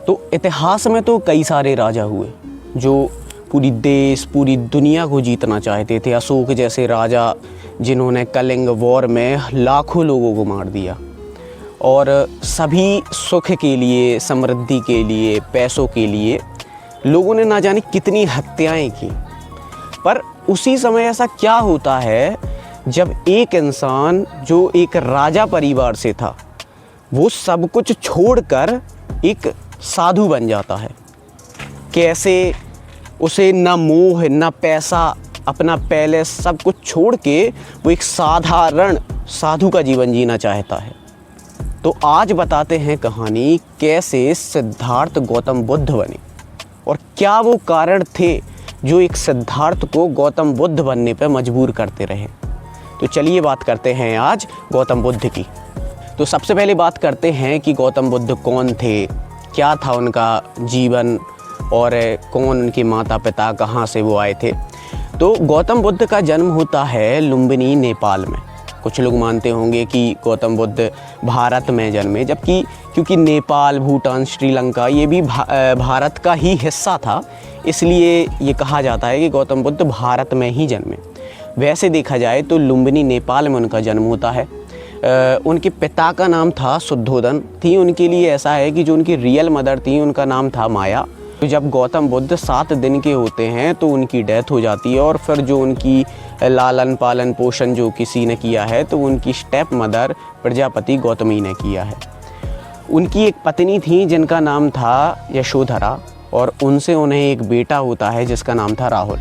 तो इतिहास में तो कई सारे राजा हुए जो पूरी देश पूरी दुनिया को जीतना चाहते थे। अशोक जैसे राजा जिन्होंने कलिंग वॉर में लाखों लोगों को मार दिया और सभी सुख के लिए, समृद्धि के लिए, पैसों के लिए लोगों ने ना जाने कितनी हत्याएं की। पर उसी समय ऐसा क्या होता है जब एक इंसान जो एक राजा परिवार से था वो सब कुछ छोड़कर एक साधु बन जाता है। कैसे उसे ना मोह ना पैसा, अपना पैलेस सब कुछ छोड़ के वो एक साधारण साधु का जीवन जीना चाहता है। तो आज बताते हैं कहानी कैसे सिद्धार्थ गौतम बुद्ध बने और क्या वो कारण थे जो एक सिद्धार्थ को गौतम बुद्ध बनने पर मजबूर करते रहे। तो चलिए बात करते हैं आज गौतम बुद्ध की। तो सबसे पहले बात करते हैं कि गौतम बुद्ध कौन थे, क्या था उनका जीवन और कौन उनके माता पिता, कहाँ से वो आए थे। तो गौतम बुद्ध का जन्म होता है लुम्बिनी, नेपाल में। कुछ लोग मानते होंगे कि गौतम बुद्ध भारत में जन्मे, जबकि क्योंकि नेपाल, भूटान, श्रीलंका ये भी भारत का ही हिस्सा था, इसलिए ये कहा जाता है कि गौतम बुद्ध भारत में ही जन्मे। वैसे देखा जाए तो लुम्बिनी, नेपाल में उनका जन्म होता है। उनके पिता का नाम था शुद्धोदन थी। उनके लिए ऐसा है कि जो उनकी रियल मदर थी उनका नाम था माया। तो जब गौतम बुद्ध 7 दिन के होते हैं तो उनकी डेथ हो जाती है और फिर जो उनकी लालन पालन पोषण जो किसी ने किया है तो उनकी स्टेप मदर प्रजापति गौतमी ने किया है। उनकी एक पत्नी थी जिनका नाम था यशोधरा और उनसे उन्हें एक बेटा होता है जिसका नाम था राहुल।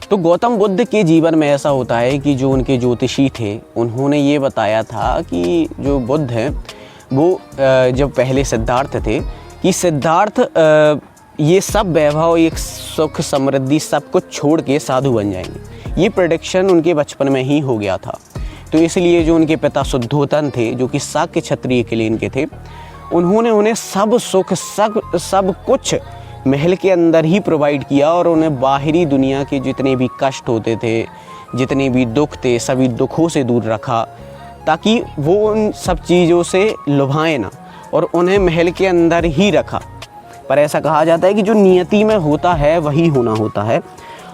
तो गौतम बुद्ध के जीवन में ऐसा होता है कि जो उनके ज्योतिषी थे उन्होंने ये बताया था कि जो बुद्ध हैं वो जब पहले सिद्धार्थ थे कि सिद्धार्थ ये सब वैभव, एक सुख समृद्धि सब कुछ छोड़ के साधु बन जाएंगे। ये प्रेडिक्शन उनके बचपन में ही हो गया था। तो इसलिए जो उनके पिता शुद्धोदन थे जो कि शाक्य क्षत्रिय के लिए इनके थे, उन्होंने उन्हें सब सुख सब कुछ महल के अंदर ही प्रोवाइड किया और उन्हें बाहरी दुनिया के जितने भी कष्ट होते थे, जितने भी दुख थे, सभी दुखों से दूर रखा ताकि वो उन सब चीज़ों से लुभाए ना और उन्हें महल के अंदर ही रखा। पर ऐसा कहा जाता है कि जो नियति में होता है वही होना होता है।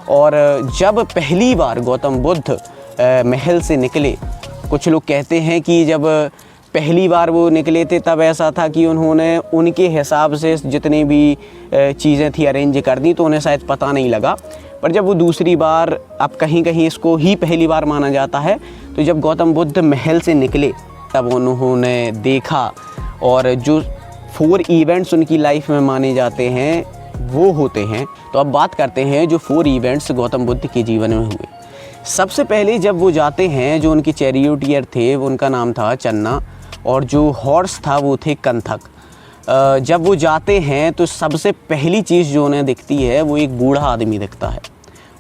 और जब पहली बार गौतम बुद्ध महल से निकले, कुछ लोग कहते हैं कि जब पहली बार वो निकले थे तब ऐसा था कि उन्होंने उनके हिसाब से जितनी भी चीज़ें थी अरेंज कर दी तो उन्हें शायद पता नहीं लगा। पर जब वो दूसरी बार, अब कहीं कहीं इसको ही पहली बार माना जाता है, तो जब गौतम बुद्ध महल से निकले तब उन्होंने देखा और जो 4 इवेंट्स उनकी लाइफ में माने जाते हैं वो होते हैं। तो अब बात करते हैं जो 4 इवेंट्स गौतम बुद्ध के जीवन में हुए। सबसे पहले जब वो जाते हैं, जो उनके चैरियोटियर थे उनका नाम था चन्ना और जो हॉर्स था वो थे कंथक। जब वो जाते हैं तो सबसे पहली चीज़ जो उन्हें दिखती है वो एक बूढ़ा आदमी दिखता है।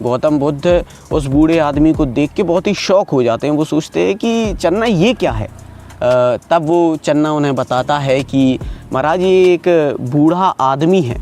गौतम बुद्ध उस बूढ़े आदमी को देख के बहुत ही शौक हो जाते हैं। वो सोचते हैं कि चन्ना ये क्या है। तब वो चन्ना उन्हें बताता है कि महाराज ये एक बूढ़ा आदमी है।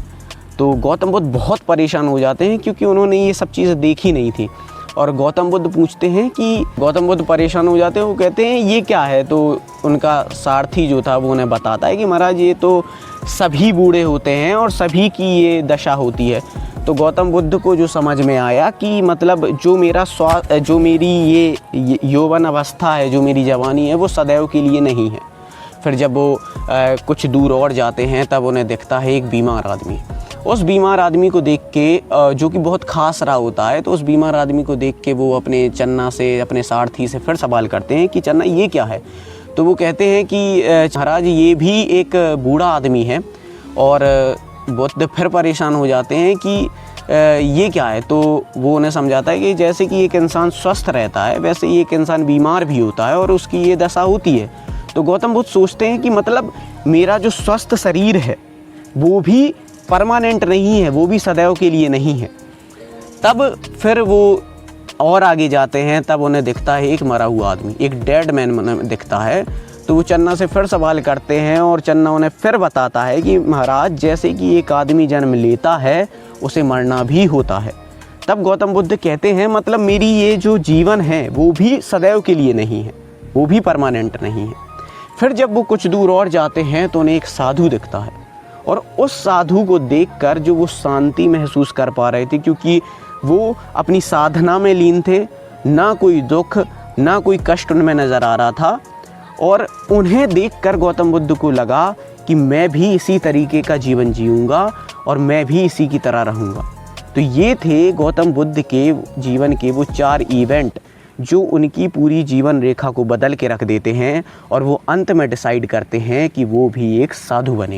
तो गौतम बुद्ध बहुत परेशान हो जाते हैं क्योंकि उन्होंने ये सब चीज़ें देखी नहीं थी। और गौतम बुद्ध पूछते हैं कि गौतम बुद्ध परेशान हो जाते हैं, वो कहते हैं ये क्या है। तो उनका सारथी जो था वो उन्हें बताता है कि महाराज ये तो सभी बूढ़े होते हैं और सभी की ये दशा होती है। तो गौतम बुद्ध को जो समझ में आया कि मतलब जो मेरी ये यौवन अवस्था है, जो मेरी जवानी है वो सदैव के लिए नहीं है। फिर जब वो कुछ दूर और जाते हैं तब उन्हें दिखता है एक बीमार आदमी। उस बीमार आदमी को देख के जो कि बहुत ख़ास रहा होता है, तो उस बीमार आदमी को देख के वो अपने चन्ना से, अपने सारथी से फिर सवाल करते हैं कि चन्ना ये क्या है। तो वो कहते हैं कि महाराज ये भी एक बूढ़ा आदमी है। और बुद्ध फिर परेशान हो जाते हैं कि ये क्या है। तो वो उन्हें समझाता है कि जैसे कि एक इंसान स्वस्थ रहता है वैसे ही एक इंसान बीमार भी होता है और उसकी ये दशा होती है। तो गौतम बुद्ध सोचते हैं कि मतलब मेरा जो स्वस्थ शरीर है वो भी परमानेंट नहीं है, वो भी सदैव के लिए नहीं है। तब फिर वो और आगे जाते हैं, तब उन्हें दिखता है एक मरा हुआ आदमी, एक डेड मैन दिखता है। तो वो चन्ना से फिर सवाल करते हैं और चन्ना उन्हें फिर बताता है कि महाराज जैसे कि एक आदमी जन्म लेता है उसे मरना भी होता है। तब गौतम बुद्ध कहते हैं मतलब मेरी ये जो जीवन है वो भी सदैव के लिए नहीं है, वो भी परमानेंट नहीं है। फिर जब वो कुछ दूर और जाते हैं तो उन्हें एक साधु दिखता है और उस साधु को देखकर जो वो शांति महसूस कर पा रहे थे, क्योंकि वो अपनी साधना में लीन थे, ना कोई दुख ना कोई कष्ट उनमें नज़र आ रहा था। और उन्हें देखकर गौतम बुद्ध को लगा कि मैं भी इसी तरीके का जीवन जीऊँगा और मैं भी इसी की तरह रहूँगा। तो ये थे गौतम बुद्ध के जीवन के वो 4 इवेंट जो उनकी पूरी जीवन रेखा को बदल के रख देते हैं और वो अंत में डिसाइड करते हैं कि वो भी एक साधु बने।